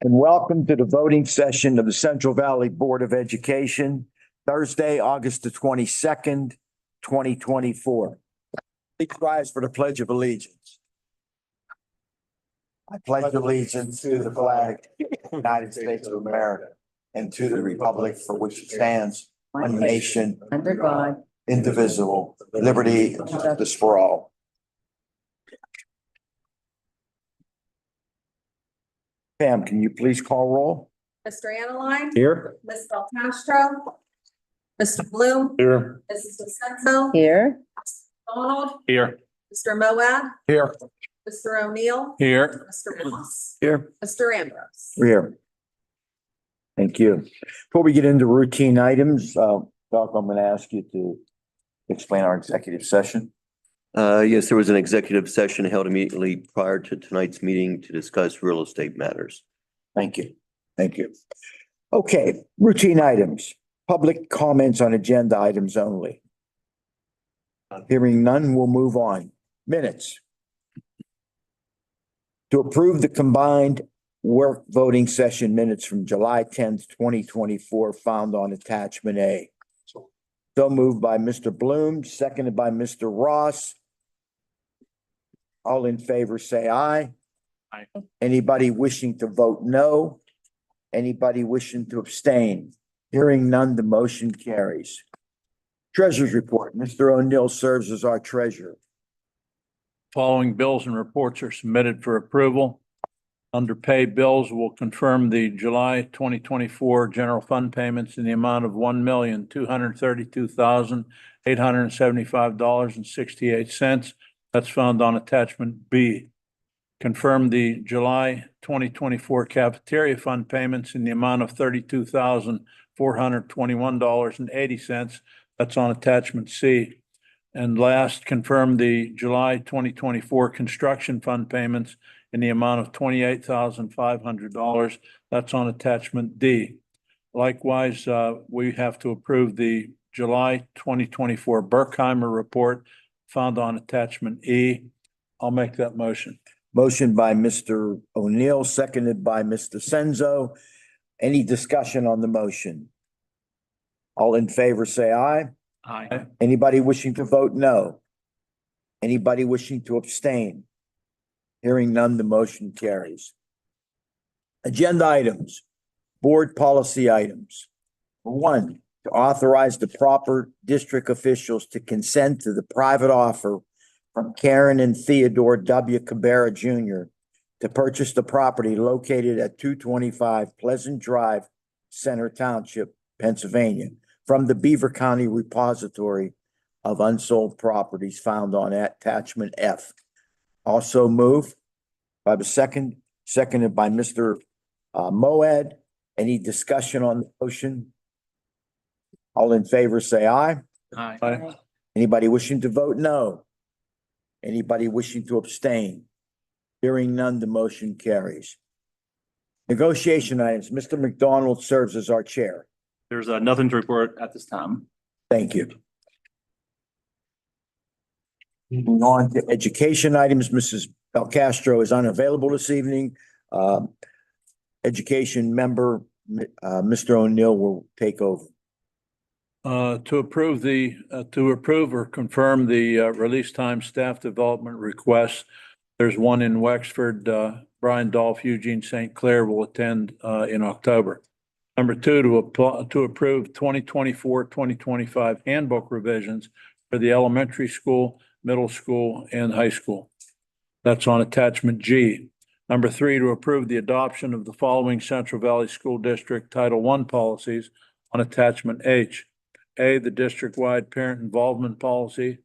And welcome to the voting session of the Central Valley Board of Education, Thursday, August the 22nd, 2024. Please rise for the Pledge of Allegiance. I pledge allegiance to the flag of the United States of America and to the republic for which it stands, one nation, under God, indivisible, liberty and justice for all. Pam, can you please call roll? Mr. Analine? Here. Ms. Del Castro? Mr. Bloom? Here. Mrs. DeSenzo? here, Donald? Here. Mr. Moab? Here. Mr. O'Neill? Here. Mr. Moss? Here. Mr. Ambrose? Here. Thank you. Before we get into routine items, Doc, I'm going to ask you to explain our executive session. Yes, there was an executive session held immediately prior to tonight's meeting to discuss real estate matters. Thank you. Thank you. Okay, routine items, public comments on agenda items only. Hearing none, we'll move on. Minutes. To approve the combined work voting session minutes from July 10th, 2024, found on attachment A. So moved by Mr. Bloom, seconded by Mr. Ross. All in favor, say aye. Aye. Anybody wishing to vote no? Anybody wishing to abstain? Hearing none, the motion carries. Treasurer's report. Mr. O'Neill serves as our treasurer. Following bills and reports are submitted for approval. Under paid bills, we'll confirm the July 2024 general fund payments in the amount of $1,232,875.68. That's found on attachment B. Confirm the July 2024 cafeteria fund payments in the amount of $32,421.80. That's on attachment C. And last, confirm the July 2024 construction fund payments in the amount of $28,500. That's on attachment D. Likewise, we have to approve the July 2024 Berkheimer report found on attachment E. I'll make that motion. Motion by Mr. O'Neill, seconded by Mr. Senzo. Any discussion on the motion? All in favor, say aye. Aye. Anybody wishing to vote no? Anybody wishing to abstain? Hearing none, the motion carries. Agenda items, board policy items. One, to authorize the proper district officials to consent to the private offer from Karen and Theodore W. Cabrera Jr. to purchase the property located at 225 Pleasant Drive, Center Township, Pennsylvania, from the Beaver County Repository of Unsold Properties found on attachment F. Also moved by the seconded by Mr. Moad. Any discussion on the motion? All in favor, say aye. Aye. Anybody wishing to vote no? Anybody wishing to abstain? Hearing none, the motion carries. Negotiation items. Mr. McDonald serves as our chair. There's nothing to report at this time. Thank you. Moving on to education items, Mrs. Belcastro is unavailable this evening. Education member, Mr. O'Neill will take over. To approve or confirm the release time staff development requests. There's one in Wexford. Brian Dolph, Eugene St. Clair will attend in October. Number two, to approve 2024-2025 handbook revisions for the elementary school, middle school, and high school. That's on attachment G. Number three, to approve the adoption of the following Central Valley School District Title I policies on attachment H. A, the district-wide parent involvement policy.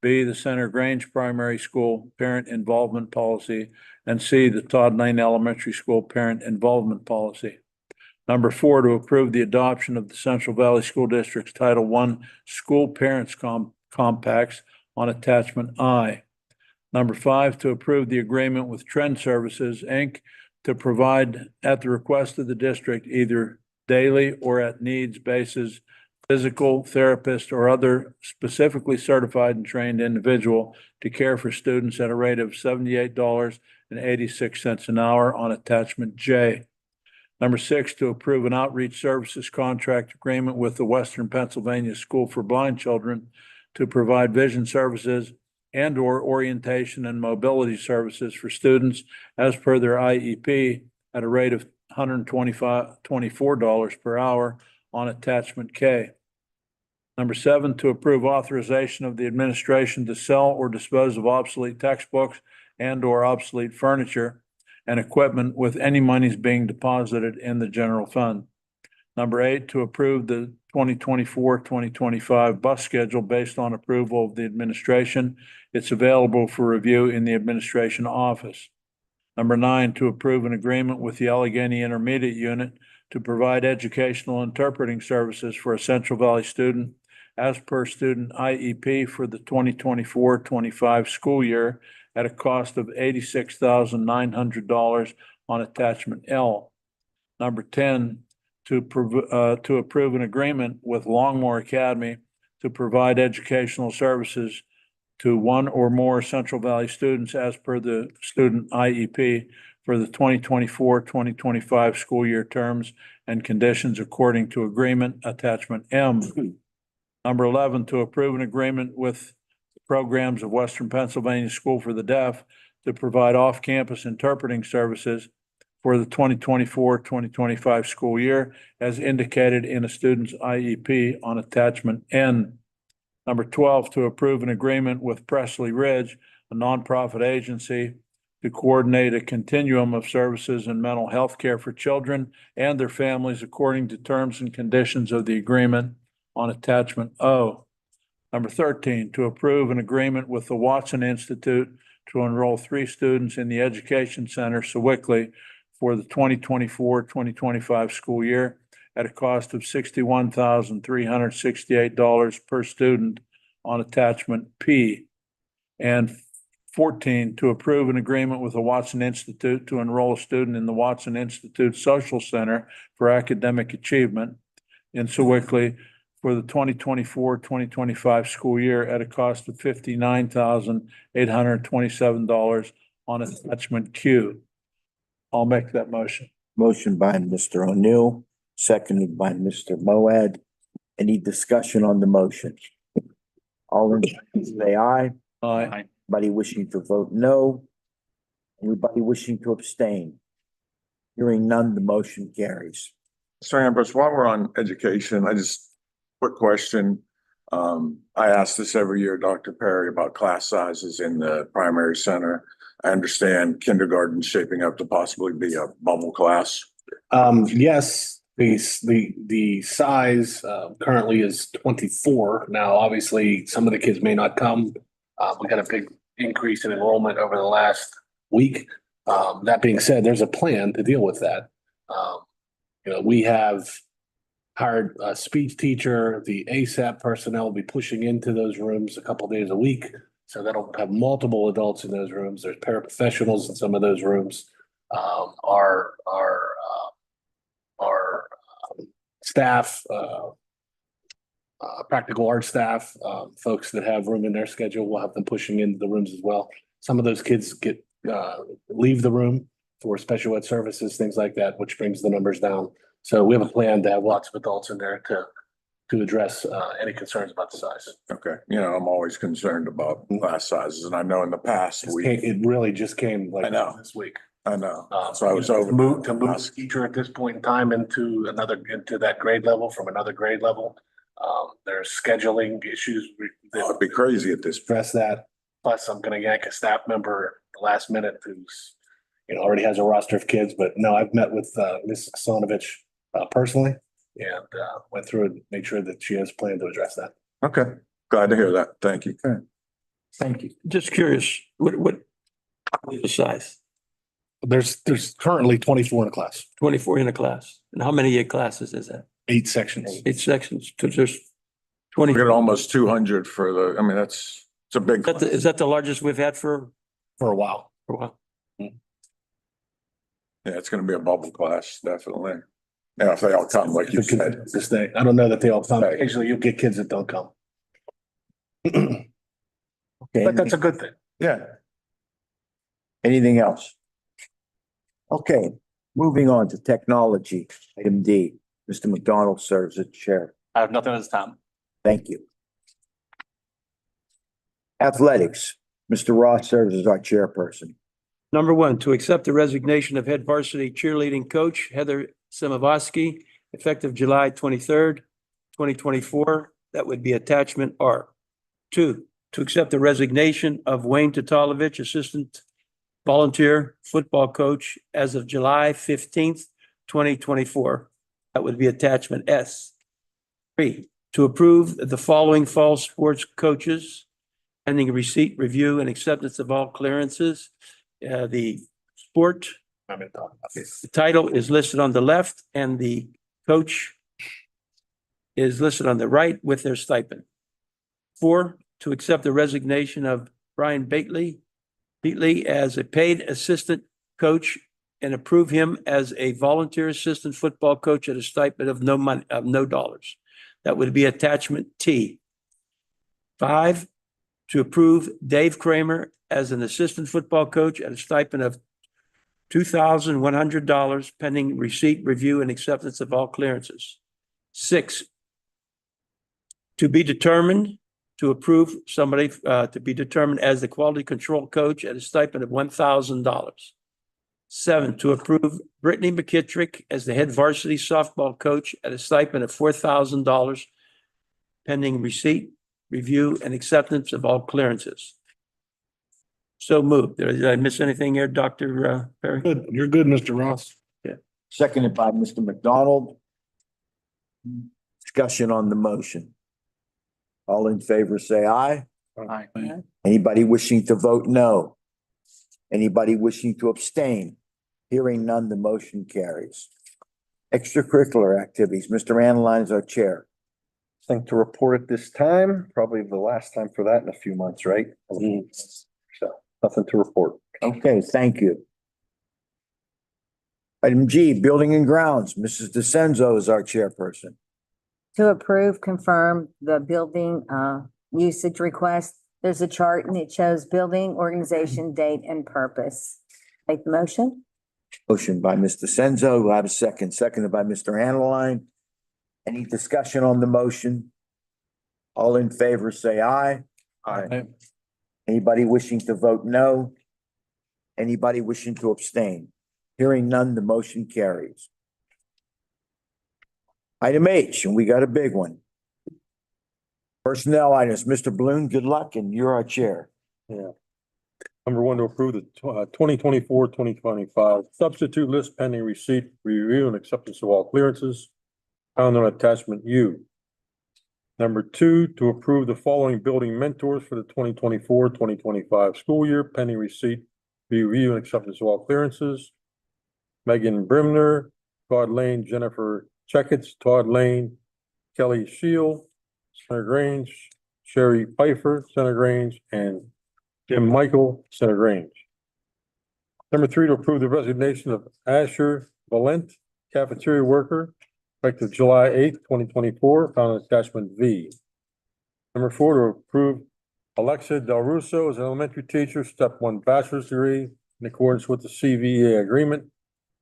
B, the Center Grange Primary School parent involvement policy. And C, the Todd Lane Elementary School parent involvement policy. Number four, to approve the adoption of the Central Valley School District's Title I School Parents Compacts on attachment I. Number five, to approve the agreement with Trend Services, Inc. to provide at the request of the district either daily or at needs basis physical therapist or other specifically certified and trained individual to care for students at a rate of $78.86 an hour on attachment J. Number 6, to approve an outreach services contract agreement with the Western Pennsylvania School for Blind Children to provide vision services and/or orientation and mobility services for students as per their IEP at a rate of $124 per hour on attachment K. Number 7, to approve authorization of the administration to sell or dispose of obsolete textbooks and/or obsolete furniture and equipment with any monies being deposited in the general fund. Number 8, to approve the 2024-2025 bus schedule based on approval of the administration. It's available for review in the administration office. Number 9, to approve an agreement with the Allegheny Intermediate Unit to provide educational interpreting services for a Central Valley student as per student IEP for the 2024-25 school year at a cost of $86,900 on attachment L. Number 10, to approve an agreement with Longmore Academy to provide educational services to one or more Central Valley students as per the student IEP for the 2024-2025 school year terms and conditions according to agreement attachment M. Number 11, to approve an agreement with the programs of Western Pennsylvania School for the Deaf to provide off-campus interpreting services for the 2024-2025 school year as indicated in a student's IEP on attachment N. Number 12, to approve an agreement with Presley Ridge, a nonprofit agency, to coordinate a continuum of services in mental health care for children and their families according to terms and conditions of the agreement on attachment O. Number 13, to approve an agreement with the Watson Institute to enroll 3 students in the Education Center, Sewickley, for the 2024-2025 school year at a cost of $61,368 per student on attachment P. And 14, to approve an agreement with the Watson Institute to enroll a student in the Watson Institute Social Center for Academic Achievement in Sewickley for the 2024-2025 school year at a cost of $59,827 on attachment Q. I'll make that motion. Motion by Mr. O'Neill, seconded by Mr. Moad. Any discussion on the motion? All in favor, say aye. Aye. Anybody wishing to vote no? Anybody wishing to abstain? Hearing none, the motion carries. Mr. Ambrose, while we're on education, quick question. I ask this every year, Dr. Perry, about class sizes in the primary center. I understand kindergarten shaping up to possibly be a bubble class. Yes, the size currently is 24. Now, obviously, some of the kids may not come. We got a big increase in enrollment over the last week. That being said, there's a plan to deal with that. We have hired a speech teacher. The ASAP personnel will be pushing into those rooms a couple days a week. So that'll have multiple adults in those rooms. There's paraprofessionals in some of those rooms. Our staff, practical art staff, folks that have room in their schedule, we'll have them pushing into the rooms as well. Some of those kids leave the room for special ed services, things like that, which brings the numbers down. So we have a plan to have lots of adults in there to address any concerns about the size. Okay, I'm always concerned about class sizes, and I know in the past It really just came I know. this week. I know. So I was To over. move the teacher at this point in time into that grade level from another grade level. There's scheduling issues. It'd be crazy at this point. Address that. Plus, I'm gonna yank a staff member at the last minute who's, already has a roster of kids. But no, I've met with Ms. Sonovich personally and went through and made sure that she has a plan to address that. Okay, glad to hear that. Thank you. Thank you. Just curious, what the size? There's currently 24 in a class, 24 in a class. And how many classes is that? 8 sections. 8 sections to just 20. We got almost 200 for it's a big. Is that the largest we've had for For a while. a while? Yeah, it's gonna be a bubble class, definitely. Yeah, if they all come, like you said. This day, I don't know that they all come. Right. Occasionally you'll get kids that don't come. Okay, But that's a good thing. Yeah. anything else? Okay, Moving on to technology, item D. Mr. McDonald serves as chair. I have nothing at this time. Thank you. Athletics, Mr. Ross serves as our chairperson. Number one, to accept the resignation of head varsity cheerleading coach Heather Simavosky, effective July 23rd, 2024. That would be attachment R. Two, to accept the resignation of Wayne Tatalovich, assistant volunteer football coach as of July 15th, 2024. That would be attachment S. Three, to approve the following fall sports coaches pending receipt, review, and acceptance of all clearances. The sport, I'm gonna talk about this. the title is listed on the left and the coach is listed on the right with their stipend. Four, to accept the resignation of Brian Beatley as a paid assistant coach and approve him as a volunteer assistant football coach at a stipend of no money, of no dollars. That would be attachment T. Five, to approve Dave Kramer as an assistant football coach at a stipend of $2,100 pending receipt, review, and acceptance of all clearances. Six, to be determined, to approve somebody to be determined as the quality control coach at a stipend of $1,000. Seven, to approve Brittany McKittrick as the head varsity softball coach at a stipend of $4,000 pending receipt, review, and acceptance of all clearances. So moved. Did I miss anything here, Dr. Perry? Good, you're good, Mr. Ross. Seconded by Mr. McDonald. Discussion on the motion. All in favor, say aye. Aye. Anybody wishing to vote no? Anybody wishing to abstain? Hearing none, the motion carries. Extracurricular activities, Mr. Anline is our chair. Thing to report at this time, probably the last time for that in a few months, right? So nothing to report. Okay, thank you. Item G, Building and Grounds, Mrs. DeCenzo is our chairperson. To approve, confirm the building usage request. There's a chart and it shows building, organization, date, and purpose. Make the motion. Motion by Mr. DeCenzo, we'll have a second, seconded by Mr. Anline. Any discussion on the motion? All in favor, say aye. Aye. Anybody wishing to vote no? Anybody wishing to abstain? Hearing none, the motion carries. Item H, and we got a big one. Personnel items, Mr. Bloom, good luck, and you're our chair. Number one, to approve the 2024-2025 substitute list pending receipt, review, and acceptance of all clearances found on attachment U. Number two, to approve the following building mentors for the 2024-2025 school year pending receipt, review, and acceptance of all clearances. Megan Brimner, Todd Lane, Jennifer Checketts, Todd Lane, Kelly Shield, Center Grange, Sherry Pfeiffer, Center Grange, and Jim Michael, Center Grange. Number three, to approve the resignation of Asher Valent, cafeteria worker, effective July 8th, 2024, found in attachment V. Number four, to approve Alexa Del Russo as an elementary teacher, step one bachelor's degree in accordance with the CVA agreement,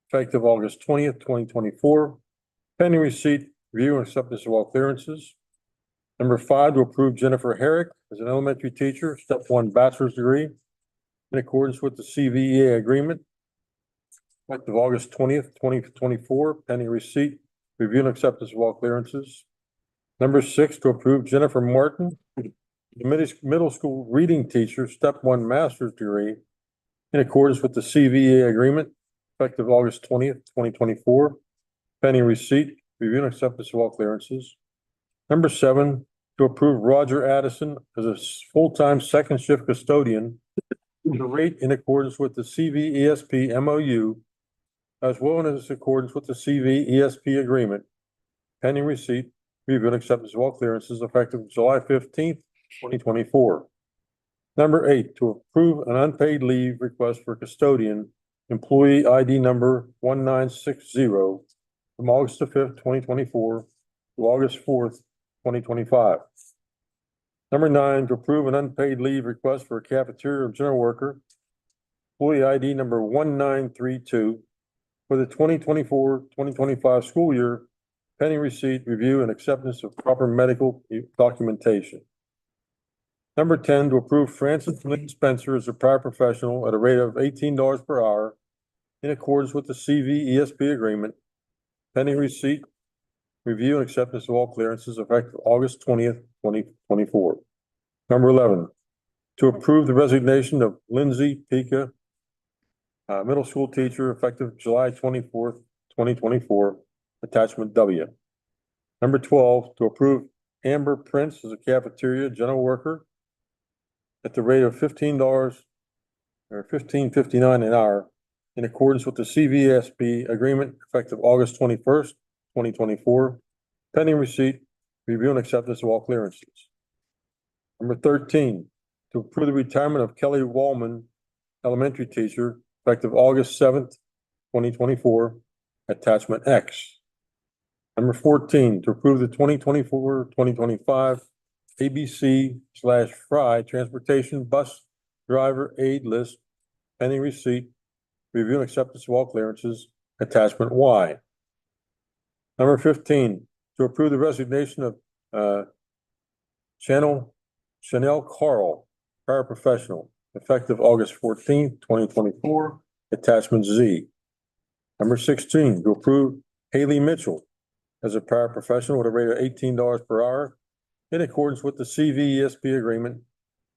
effective August 20th, 2024, pending receipt, review, and acceptance of all clearances. Number five, to approve Jennifer Herrick as an elementary teacher, step one bachelor's degree in accordance with the CVA agreement, effective August 20th, 2024, pending receipt, review, and acceptance of all clearances. Number six, to approve Jennifer Martin, middle school reading teacher, step one master's degree in accordance with the CVA agreement, effective August 20th, 2024, pending receipt, review, and acceptance of all clearances. Number seven, to approve Roger Addison as a full-time second shift custodian at a rate in accordance with the CVESP MOU, as well as in accordance with the CVESP agreement, pending receipt, review, and acceptance of all clearances effective July 15th, 2024. Number eight, to approve an unpaid leave request for custodian, employee ID number 1960 from August 5th, 2024 to August 4th, 2025. Number nine, to approve an unpaid leave request for a cafeteria or general worker, employee ID number 1932 for the 2024-2025 school year, pending receipt, review, and acceptance of proper medical documentation. Number 10, to approve Francis Lynn Spencer as a paraprofessional at a rate of $18 per hour in accordance with the CVESB agreement, pending receipt, review, and acceptance of all clearances effective August 20th, 2024. Number 11, to approve the resignation of Lindsay Pika, middle school teacher, effective July 24th, 2024, attachment W. Number 12, to approve Amber Prince as a cafeteria general worker at the rate of $15 or $15.59 an hour in accordance with the CVSB agreement effective August 21st, 2024, pending receipt, review, and acceptance of all clearances. Number 13, to approve the retirement of Kelly Wallman, elementary teacher, effective August 7th, 2024, attachment X. Number 14, to approve the 2024-2025 ABC/Fry Transportation Bus Driver Aid List, pending receipt, review, and acceptance of all clearances, attachment Y. Number 15, to approve the resignation of Chanel Carl, paraprofessional, effective August 14th, 2024, attachment Z. Number 16, to approve Haley Mitchell as a paraprofessional at a rate of $18 per hour in accordance with the CVESB agreement,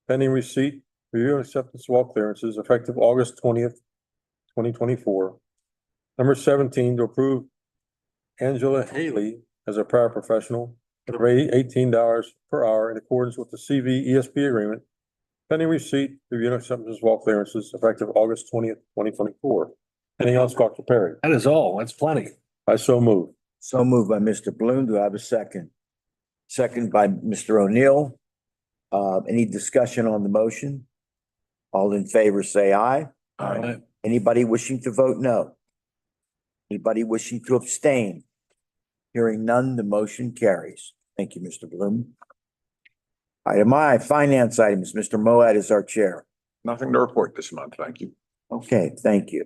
pending receipt, review, and acceptance of all clearances effective August 20th, 2024. Number 17, to approve Angela Haley as a paraprofessional at a rate of $18 per hour in accordance with the CVESB agreement, pending receipt, review, and acceptance of all clearances effective August 20th, 2024. Anything else, Dr. Perry? That is all. That's plenty. I so move. So moved by Mr. Bloom. Do I have a second? Second by Mr. O'Neill. Any discussion on the motion? All in favor, say aye. Aye. Anybody wishing to vote no? Anybody wishing to abstain? Hearing none, the motion carries. Thank you, Mr. Bloom. Item I, finance items. Mr. Moad is our chair. Nothing to report this month, thank you. Okay, thank you.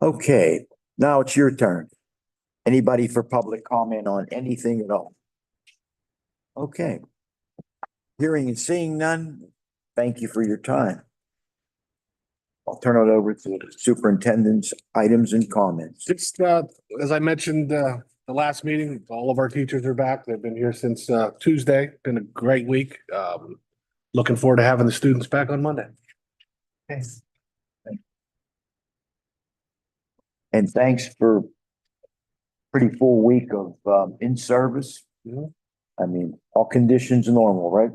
Okay, now it's your turn. Anybody for public comment on anything at all? Okay. Hearing and seeing none, thank you for your time. I'll turn it over to the superintendent's items and comments. Just, as I mentioned, the last meeting, all of our teachers are back. They've been here since, Tuesday. Been a great week. Looking forward to having the students back on Monday. Thanks. And thanks for pretty full week of in service. Mhm. I mean, all conditions normal, right?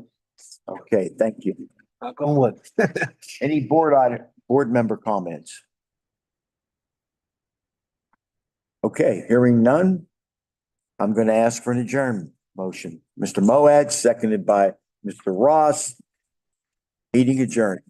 Okay, thank you. Knock on wood. Any board member comments? Okay, hearing none, I'm going to ask for an adjournment motion. Mr. Moad, seconded by Mr. Ross. Meeting adjourned.